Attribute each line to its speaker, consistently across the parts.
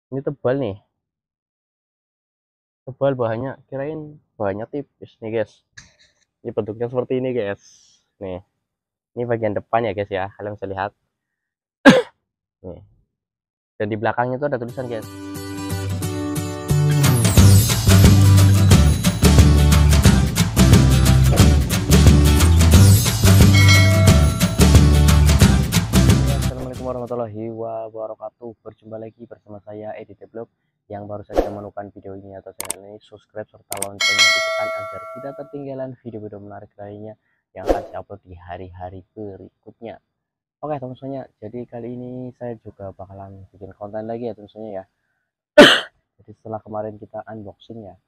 Speaker 1: Ini tebal nih, tebal bahannya, kirain bahannya tipis nih guys. Ini bentuknya seperti ini guys. Nih, ini bagian depan ya guys ya, kalian bisa lihat nih. Dan di belakangnya itu ada tulisan guys. Assalamualaikum warahmatullahi wabarakatuh. Berjumpa lagi bersama saya Edi Develop. Yang baru saja menemukan video ini atau channel ini, subscribe serta loncengnya ditekan agar tidak tertinggalan video-video menarik lainnya yang akan saya upload di hari-hari berikutnya. Oke teman-teman, jadi kali ini saya juga bakalan bikin konten lagi ya teman-teman ya. Jadi setelah kemarin kita unboxing ya,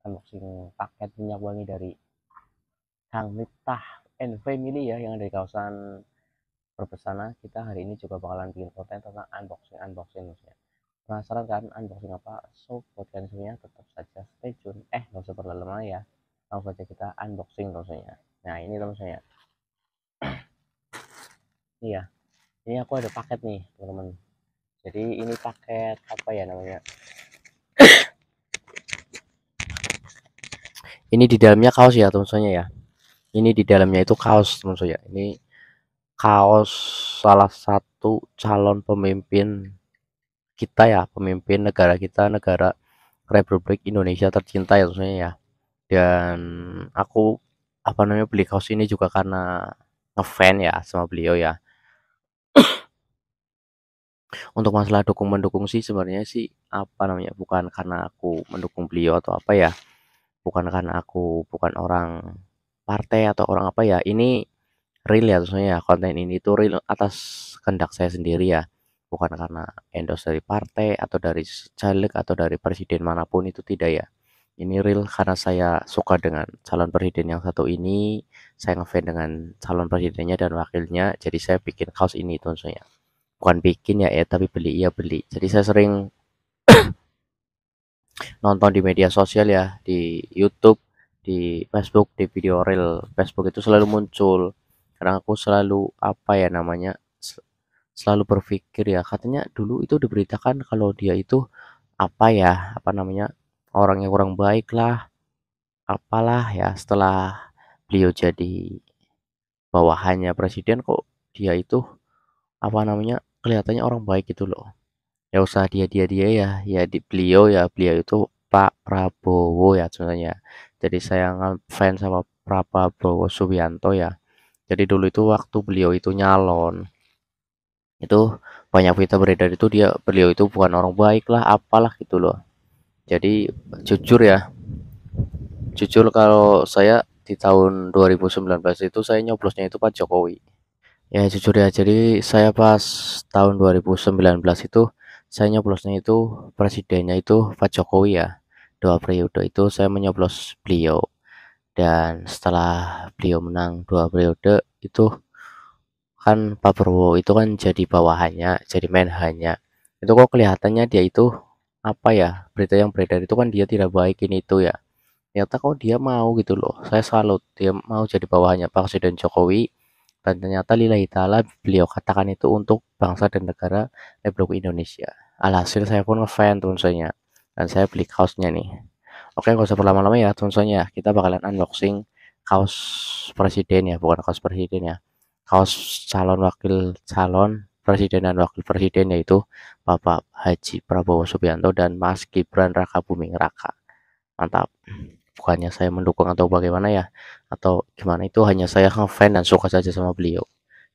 Speaker 1: unboxing paket minyak wangi dari Kang Miftah and Family ya, yang dari kawasan Perbesana. Kita hari ini juga bakalan bikin konten tentang unboxing ya. Penasaran kan unboxing apa? So buat kalian semuanya tetap saja stay tune. Nggak usah berlama-lama ya, langsung saja kita unboxing teman-teman. Nah ini teman-teman ya, iya ini aku ada paket nih teman-teman. Jadi ini paket apa ya namanya, ini di dalamnya kaos ya teman-teman ya. Ini di dalamnya itu kaos teman-teman ya. Ini kaos salah satu calon pemimpin kita ya, pemimpin negara kita, negara Republik Indonesia tercinta ya teman-teman ya. Dan aku apa namanya beli kaos ini juga karena ngefan ya sama beliau ya. Untuk masalah dukung mendukung sih sebenarnya sih apa namanya, bukan karena aku mendukung beliau atau apa ya, bukan karena aku bukan orang partai atau orang apa ya. Ini real ya sebenarnya ya, konten ini tuh real atas kehendak saya sendiri ya, bukan karena endorse dari partai atau dari caleg atau dari presiden manapun, itu tidak ya. Ini real karena saya suka dengan calon presiden yang satu ini, saya ngefans dengan calon presidennya dan wakilnya, jadi saya bikin kaos ini tuh saya. Bukan bikin ya, tapi beli, ya beli. Jadi saya sering nonton di media sosial ya, di YouTube, di Facebook, di video reel Facebook itu selalu muncul. Karena aku selalu apa ya namanya, selalu berpikir ya, katanya dulu itu diberitakan kalau dia itu apa ya, apa namanya, orang yang kurang baik lah, apalah ya. Setelah beliau jadi bawahannya presiden, kok dia itu apa namanya, kelihatannya orang baik gitu loh. Ya usah dia ya, ya di beliau ya, beliau itu Pak Prabowo ya sebenarnya. Jadi saya ngefans sama Pak Prabowo Subianto ya. Jadi dulu itu waktu beliau itu nyalon, itu banyak berita beredar itu beliau itu bukan orang baik lah, apalah gitu loh. Jadi jujur ya, jujur kalau saya di tahun 2019 itu saya nyoblosnya itu Pak Jokowi. Ya jujur ya, jadi saya pas tahun 2019 itu saya nyoblosnya itu presidennya itu Pak Jokowi ya. 2 periode itu saya menyoblos beliau, dan setelah beliau menang 2 periode itu kan Pak Prabowo itu kan jadi bawahannya, jadi menhannya. Itu kok kelihatannya dia itu apa ya, berita yang beredar itu kan dia tidak baik ini itu ya. Ternyata kok dia mau gitu loh. Saya salut, dia mau jadi bawahannya Pak Presiden Jokowi, dan ternyata lillahi ta'ala beliau katakan itu untuk bangsa dan negara Republik Indonesia. Alhasil saya pun ngefans tulisannya, dan saya beli kaosnya nih. Oke, gak usah berlama-lama ya tulisannya, kita bakalan unboxing kaos presiden ya, bukan kaos presiden ya, kaos calon wakil calon presiden dan wakil presiden, yaitu Bapak Haji Prabowo Subianto dan Mas Gibran Raka Buming Raka. Mantap. Bukannya saya mendukung atau bagaimana ya, atau gimana, itu hanya saya ngefans dan suka saja sama beliau.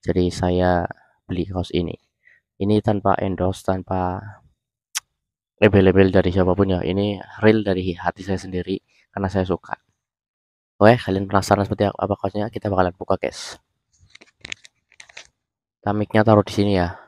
Speaker 1: Jadi saya beli kaos ini tanpa endorse, tanpa label-label dari siapapun ya, ini real dari hati saya sendiri karena saya suka. Oke, kalian penasaran seperti apa kaosnya, kita bakalan buka guys. Tamiknya taruh di sini ya.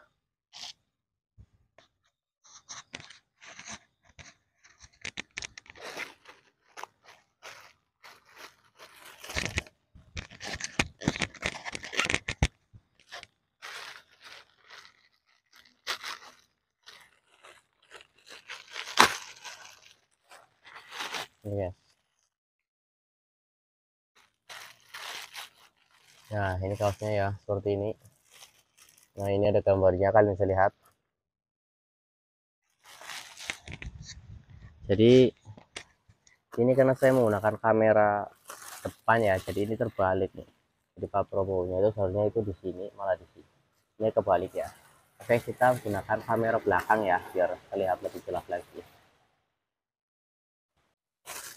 Speaker 1: Ini ya. Nah ini kaosnya ya, seperti ini. Nah ini ada gambarnya, kalian bisa lihat. Jadi ini karena saya menggunakan kamera depan ya, jadi ini terbalik nih. Jadi Pak Prabowo-nya itu seharusnya itu di sini, malah di sini. Ini kebalik ya. Oke, kita gunakan kamera belakang ya, biar terlihat lebih jelas lagi.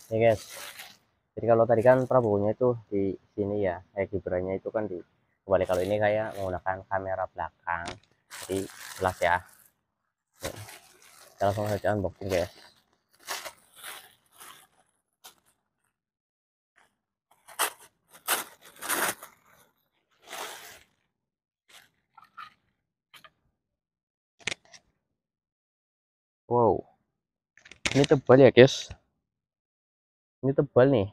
Speaker 1: Nih guys, jadi kalau tadi kan Prabowo-nya itu di sini ya, Gibran-nya itu kan di kebalik. Kalau ini kayak menggunakan kamera belakang, jadi jelas ya. Nih, kita langsung saja unboxing guys. Wow, ini tebal ya guys. Ini tebal nih,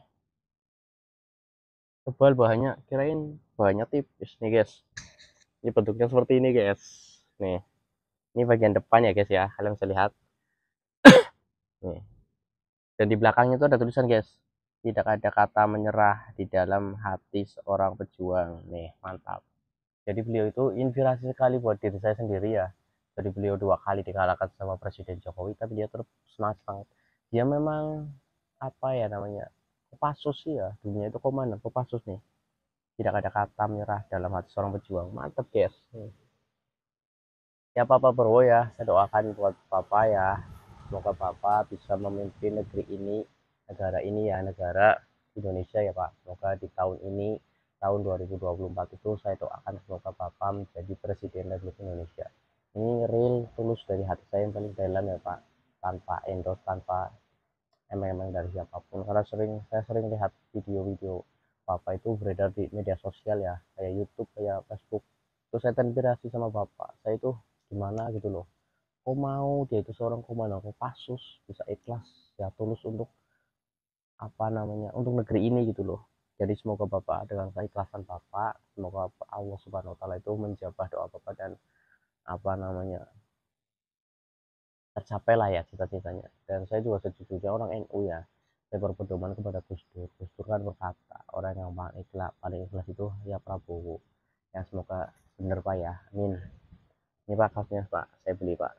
Speaker 1: tebal bahannya. Kirain bahannya tipis nih guys. Ini bentuknya seperti ini guys. Nih, ini bagian depan ya guys ya. Kalian bisa lihat. Nih. Dan di belakangnya itu ada tulisan guys. Tidak ada kata menyerah di dalam hati seorang pejuang. Nih, mantap. Jadi beliau itu inspirasi sekali buat diri saya sendiri ya. Jadi beliau 2 kali dikalahkan sama Presiden Jokowi, tapi dia terus semangat banget. Dia memang apa ya namanya, Kopassus sih ya, dunia itu komandan Kopassus nih. Tidak ada kata menyerah dalam hati seorang pejuang. Mantap guys. Ya Papa Prabowo ya, saya doakan buat Papa ya, semoga Papa bisa memimpin negeri ini, negara ini ya, negara Indonesia ya Pak. Semoga di tahun ini, tahun 2024 itu saya doakan semoga Papa menjadi Presiden Republik Indonesia. Ini real tulus dari hati saya yang paling dalam ya Pak, tanpa endorse, tanpa emang dari siapapun. Karena saya sering lihat video-video Bapak itu beredar di media sosial ya, kayak YouTube, kayak Facebook. Terus saya terinspirasi sama Bapak. Saya itu gimana gitu loh. Kok mau dia itu seorang komandan Kopassus bisa ikhlas ya, tulus untuk apa namanya, untuk negeri ini gitu loh. Jadi semoga Bapak dengan keikhlasan Bapak, semoga Allah Subhanahu wa taala itu menjawab doa Bapak dan apa namanya, tercapai lah ya cita-citanya. Dan saya juga sejujurnya orang NU ya, saya berpedoman kepada Gus Dur. Gus Dur kan berkata orang yang paling ikhlas itu ya Prabowo ya. Semoga bener Pak ya, amin. Ini Pak kasnya Pak, saya beli Pak,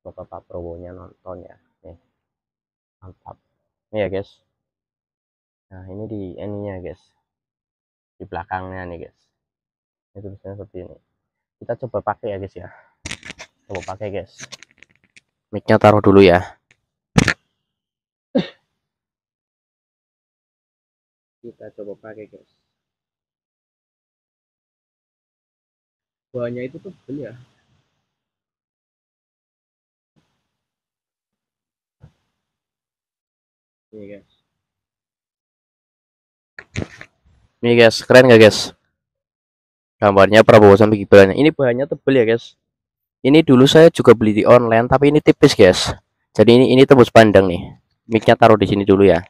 Speaker 1: semoga Pak Prabowo nya nonton ya. Nih, mantap. Ini ya guys, nah ini di ininya guys, di belakangnya nih guys, ini tulisannya seperti ini. Kita coba pakai ya guys ya, coba pakai guys. Mic-nya taruh dulu ya. Kita coba pakai guys. Bahannya itu tebel ya. Ini guys. Ini guys, keren gak guys? Gambarnya Prabowo sampai Gibran. Ini bahannya tebel ya guys. Ini dulu saya juga beli di online, tapi ini tipis guys. Jadi ini tembus pandang nih. Mic-nya taruh di sini dulu ya.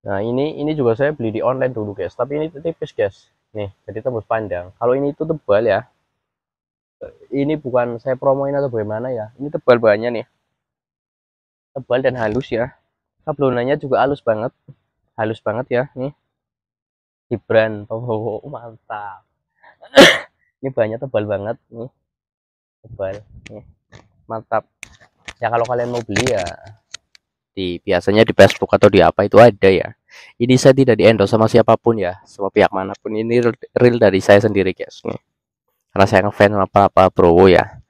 Speaker 1: Nah ini juga saya beli di online dulu guys, tapi ini tipis guys. Nih, jadi tembus pandang. Kalau ini itu tebal ya. Ini bukan saya promoin atau bagaimana ya. Ini tebal bahannya nih. Tebal dan halus ya. Sablonannya juga halus banget ya. Nih, Gibran, oh mantap. Ini bahannya tebal banget nih, tebal. Nih, mantap. Ya kalau kalian mau beli ya biasanya di Facebook atau di apa itu ada ya. Ini saya tidak di endorse sama siapapun ya, sama pihak manapun. Ini real dari saya sendiri guys. Nih. Karena saya ngefans sama Pak Prabowo ya.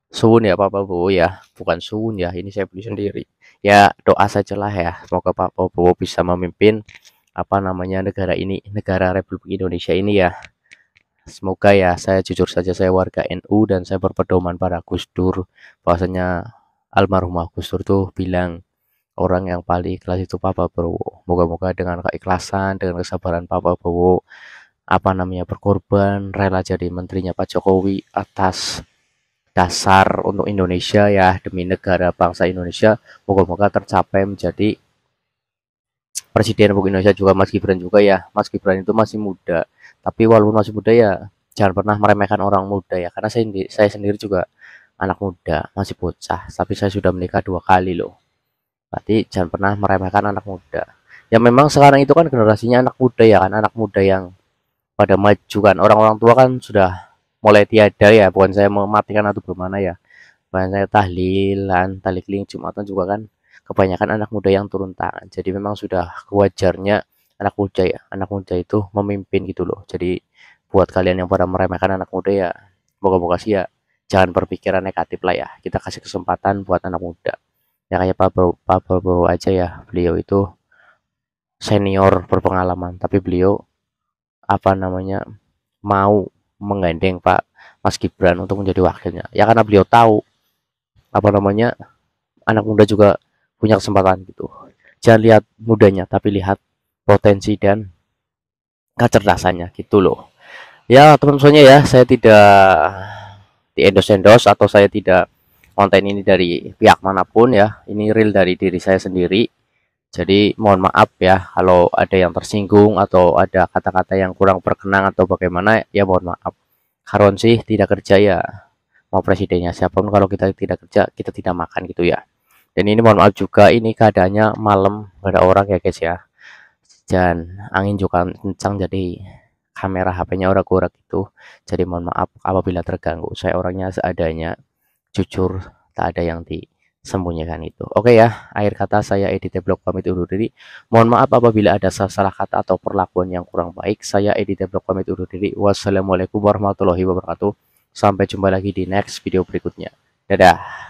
Speaker 1: Suun ya Pak Prabowo ya, bukan suun ya. Ini saya beli sendiri. Ya doa sajalah ya, semoga Pak Prabowo bisa memimpin apa namanya negara ini, negara Republik Indonesia ini ya. Semoga ya, saya jujur saja saya warga NU dan saya berpedoman pada Gus Dur, bahwasanya almarhum Gus Dur tuh bilang orang yang paling ikhlas itu Pak Prabowo. Moga-moga dengan keikhlasan, dengan kesabaran Pak Prabowo apa namanya berkorban, rela jadi menterinya Pak Jokowi atas dasar untuk Indonesia ya, demi negara bangsa Indonesia. Moga-moga tercapai menjadi Presiden Republik Indonesia. Juga Mas Gibran juga ya. Mas Gibran itu masih muda, tapi walaupun masih muda ya jangan pernah meremehkan orang muda ya, karena saya sendiri juga anak muda, masih bocah, tapi saya sudah menikah 2 kali loh. Berarti jangan pernah meremehkan anak muda. Ya memang sekarang itu kan generasinya anak muda ya kan, anak muda yang pada maju kan. Orang-orang tua kan sudah mulai tiada ya, bukan saya mematikan atau bagaimana ya. Bukan saya tahlilan, tahliling Jumatan juga kan kebanyakan anak muda yang turun tangan. Jadi memang sudah kewajarnya anak muda ya, anak muda itu memimpin gitu loh. Jadi buat kalian yang pada meremehkan anak muda ya, moga-moga sih ya jangan berpikiran negatif lah ya. Kita kasih kesempatan buat anak muda. Ya kayak Pak Prabowo aja ya, beliau itu senior berpengalaman, tapi beliau apa namanya mau menggandeng Pak Mas Gibran untuk menjadi wakilnya. Ya karena beliau tahu apa namanya anak muda juga punya kesempatan gitu. Jangan lihat mudanya, tapi lihat potensi dan kecerdasannya gitu loh. Ya teman temannya ya, saya tidak di endorse atau saya tidak konten ini dari pihak manapun ya. Ini real dari diri saya sendiri. Jadi mohon maaf ya kalau ada yang tersinggung atau ada kata-kata yang kurang berkenan atau bagaimana ya mohon maaf. Karon sih tidak kerja ya mau presidennya siapapun kalau kita tidak kerja kita tidak makan gitu ya. Dan ini mohon maaf juga ini keadaannya malam gak ada orang ya guys ya. Dan angin juga kencang jadi kamera HP-nya orang-orang itu. Jadi mohon maaf apabila terganggu. Saya orangnya seadanya, jujur, tak ada yang disembunyikan itu. Oke ya, akhir kata saya Edi Blog pamit undur diri. Mohon maaf apabila ada salah kata atau perlakuan yang kurang baik. Saya Edi Blog pamit undur diri. Wassalamualaikum warahmatullahi wabarakatuh. Sampai jumpa lagi di next video berikutnya. Dadah.